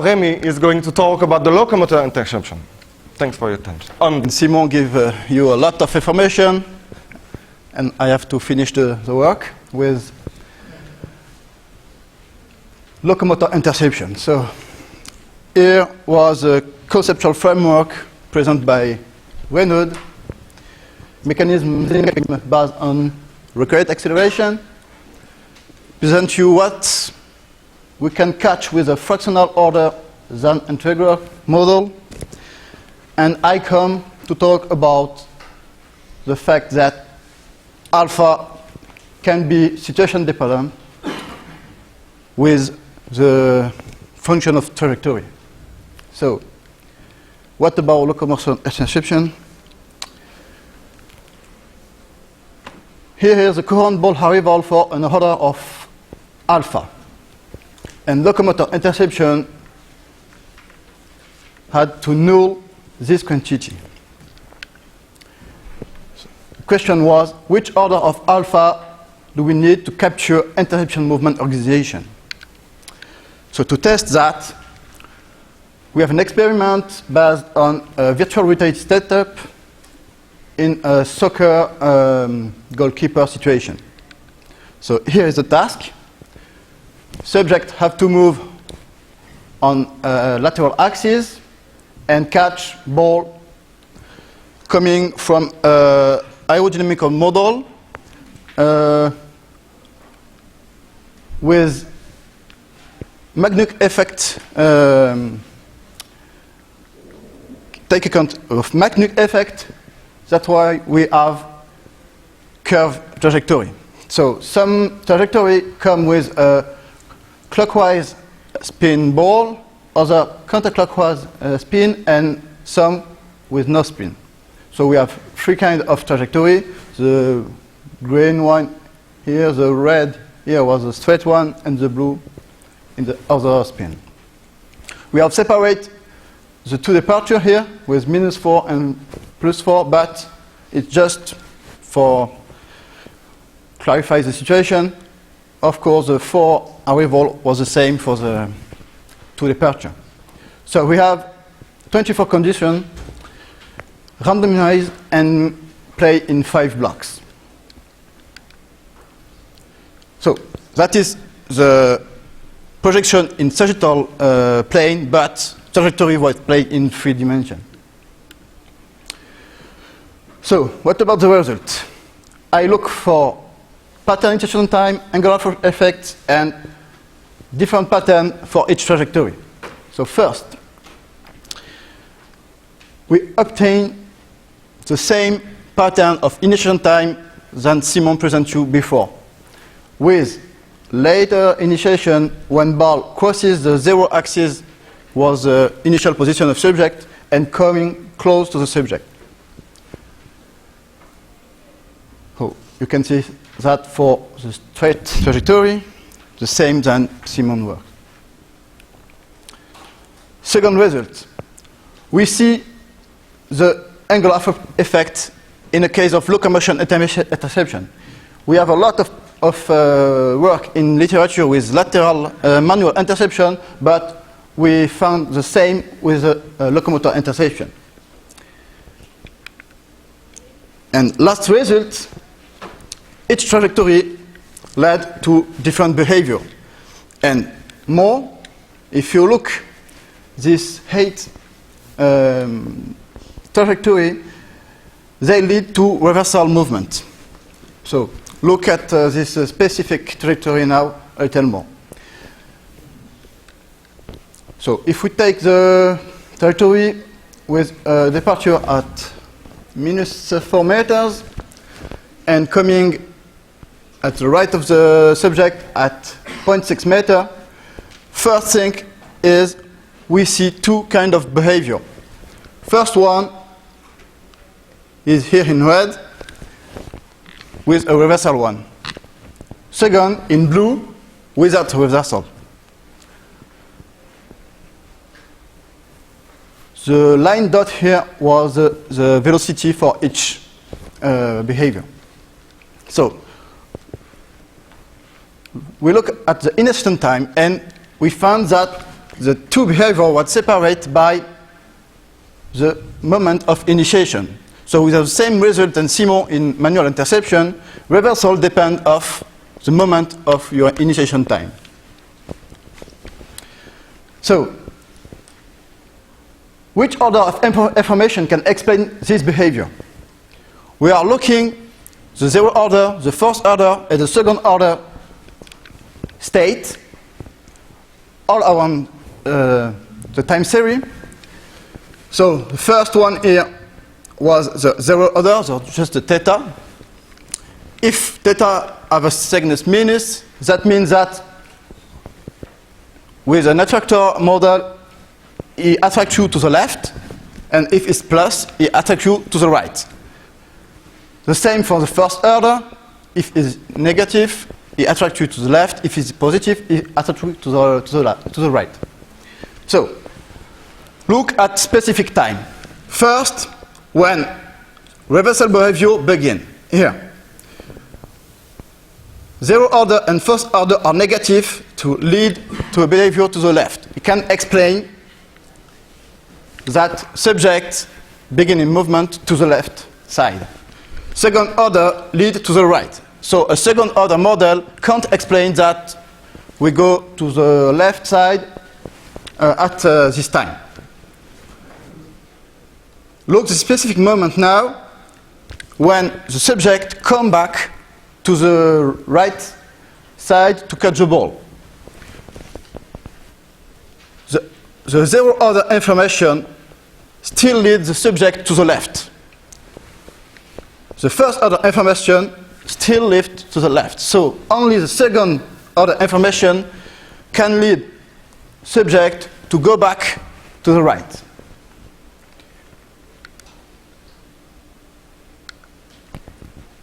now Remy is going to talk about the locomotor interception. Thanks for your attention. And Simon gave you a lot of information, and I have to finish the work with locomotor interception. So here was a conceptual framework presented by Reinoud, mechanism based on recurrent acceleration, present you what we can catch with a fractional order than integral model. And I come to talk about the fact that alpha can be situation dependent with the function of trajectory. So, what about locomotion interception? Here is the current ball arrival for an order of alpha. And locomotor interception had to null this quantity. So the question was, which order of alpha do we need to capture interception movement organization? So to test that, we have an experiment based on a virtual reality setup in a soccer goalkeeper situation. So here is the task. Subjects have to move on a lateral axis and catch ball coming from an aerodynamical model with magnetic effect. Take account of magnetic effect. That's why we have curved trajectory. So some trajectory come with a clockwise spin ball, other counterclockwise spin, and some with no spin. So we have three kinds of trajectory. The green one here, the red here was the straight one, and the blue in the other spin. We have separate the two departure here with -4 and +4, but it's just for clarify the situation. Of course, the 4 arrival was the same for the 2 departure. So we have 24 conditions, randomized and play in 5 blocks. So that is the projection in sagittal plane, but trajectory was played in 3 dimensions. So what about the result? I look for pattern insertion time, angular effects, and different pattern for each trajectory. So first, we obtain the same pattern of initiation time than Simon presented you before, with later initiation when ball crosses the 0 axis was the initial position of subject and coming close to the subject. So you can see that for the straight trajectory, the same than Simon work. Second result, we see the angular effect in the case of locomotion interception. We have a lot of work in literature with lateral manual interception, but we found the same with locomotor interception. And last result, each trajectory led to different behavior. And more, if you look these 8 trajectory, they lead to reversal movement. So look at this specific trajectory now a little more. So if we take the trajectory with a departure at -4 meters and coming at the right of the subject at 0.6 meter, first thing is we see 2 kinds of behavior. First one is here in red with a reversal one. Second, in blue, without reversal. The line dot here was the velocity for each behavior. So we look at the initiation time, and we found that the two behaviors were separated by the moment of initiation. So we have the same result as Simon in manual interception. Reversal depends on the moment of your initiation time. So, which order of information can explain this behavior? We are looking the zero order, the first order, and the second order state all around the time series. So the first one here was the zero order, so just the theta. If theta have a thickness minus, that means that with an attractor model, it attracts you to the left, and if it's plus, it attracts you to the right. The same for the first order. If it's negative, it attracts you to the left. If it's positive, it attracts you to the right. So, look at specific time. First, when reversal behavior begins. Here. Zero order and first order are negative to lead to a behavior to the left. You can explain that subject beginning movement to the left side. Second order lead to the right. So a second order model can't explain that we go to the left side at this time. Look at the specific moment now when the subject comes back to the right side to catch the ball. The zero order information still leads the subject to the left. The first order information still leads to the left. So only the second order information can lead subject to go back to the right.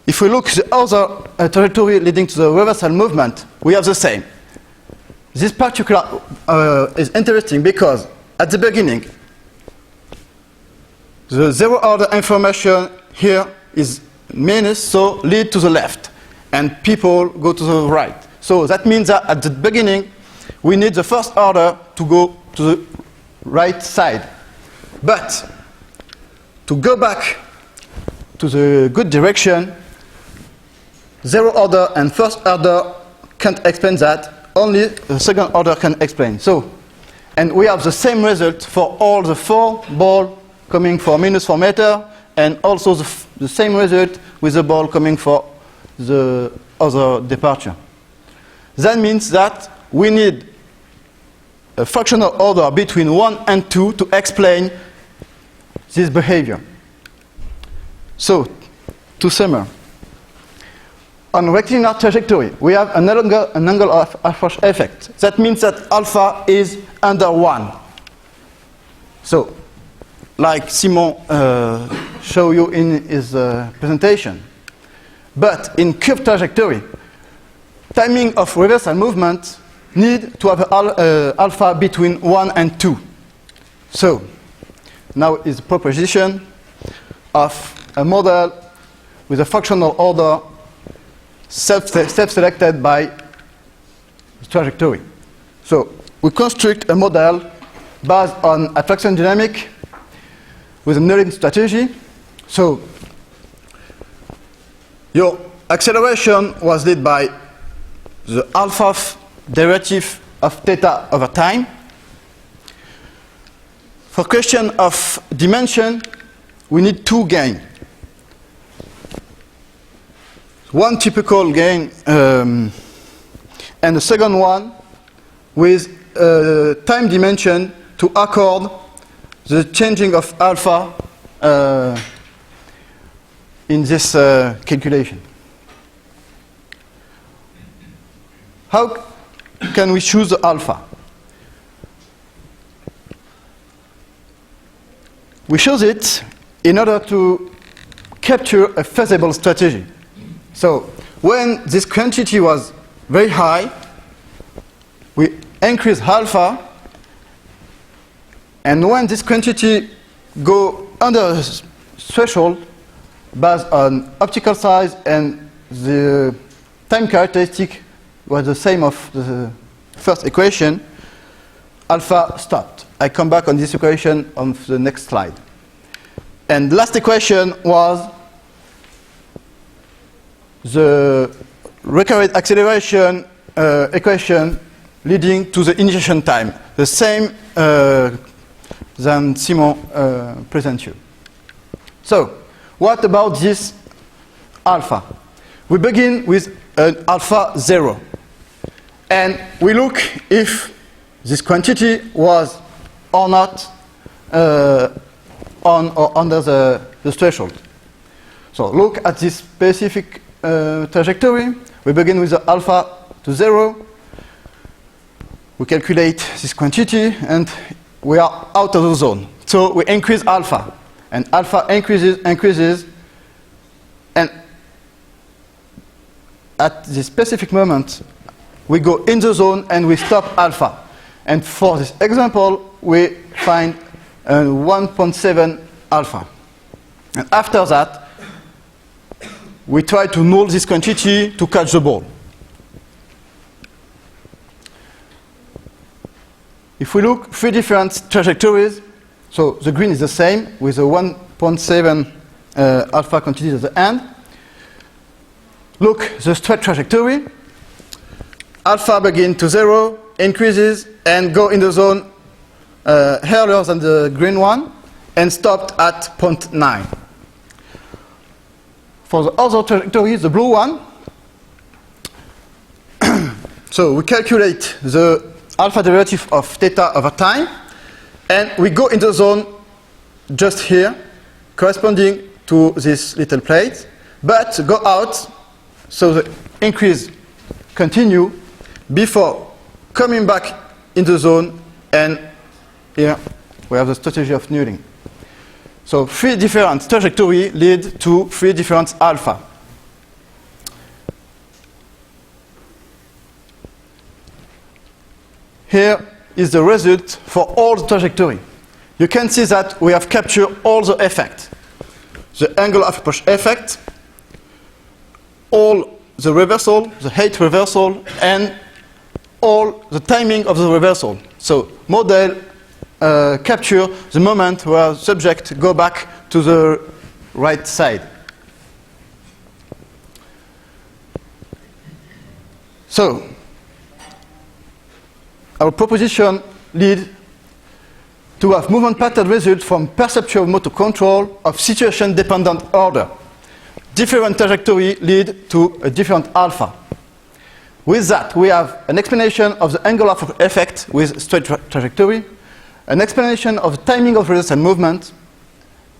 If we look at the other trajectory leading to the reversal movement, we have the same. This particular is interesting because at the beginning, the zero order information here is minus, so lead to the left, and people go to the right. So that means that at the beginning, we need the first order to go to the right side. But to go back to the good direction, zero order and first order can't explain that. Only the second order can explain. So, and we have the same result for all the 4 balls coming for -4 meters, and also the same result with the ball coming for the other departure. That means that we need a fractional order between 1 and 2 to explain this behavior. So, to summarize, on rectilinear trajectory, we have an angle of approach effect. That means that alpha is under 1. So, like Simon showed you in his presentation. But in curved trajectory, timing of reversal movement need to have alpha between 1 and 2. So, now is the proposition of a model with a fractional order self-selected by trajectory. So we construct a model based on attraction dynamic with a nulling strategy. So your acceleration was led by the alpha derivative of theta over time. For question of dimension, we need 2 gains. One typical gain and the second one with time dimension to accord the changing of alpha in this calculation. How can we choose the alpha? We choose it in order to capture a feasible strategy. So when this quantity was very high, we increase alpha, and when this quantity go under threshold based on optical size and the time characteristic was the same of the first equation, alpha stopped. I come back on this equation on the next slide. And the last equation was the recurrent acceleration equation leading to the initiation time, the same than Simon presented you. So, what about this alpha? We begin with an alpha 0. And we look if this quantity was or not on or under the threshold. So look at this specific trajectory. We begin with the alpha to 0. We calculate this quantity and we are out of the zone. So we increase alpha. And alpha increases. And at this specific moment, we go in the zone and we stop alpha. And for this example, we find 1.7 alpha. And after that, we try to null this quantity to catch the ball. If we look 3 different trajectories, so the green is the same with a 1.7 alpha quantity at the end. Look, the straight trajectory. Alpha begin to 0, increases, and go in the zone earlier than the green one, and stopped at 0.9. For the other trajectory, the blue one, so we calculate the alpha derivative of theta over time, and we go in the zone just here, corresponding to this little plate, but go out, so the increase continue before coming back in the zone, and here we have the strategy of nulling. So 3 different trajectories lead to 3 different alpha. Here is the result for all the trajectory. You can see that we have captured all the effects. The angle of approach effect, all the reversal, the height reversal, and all the timing of the reversal. So model capture the moment where the subject go back to the right side. So our proposition lead to have movement pattern result from perceptual motor control of situation-dependent order. Different trajectory lead to a different alpha. With that, we have an explanation of the angle of effect with straight trajectory, an explanation of the timing of resistance and movement,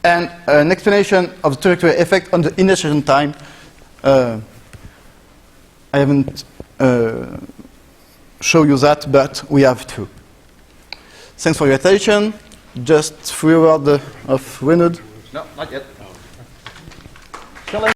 and an explanation of the trajectory effect on the initiation time. I haven't shown you that, but we have two. Thanks for your attention. Just 3 words of Reinoud. No, not yet.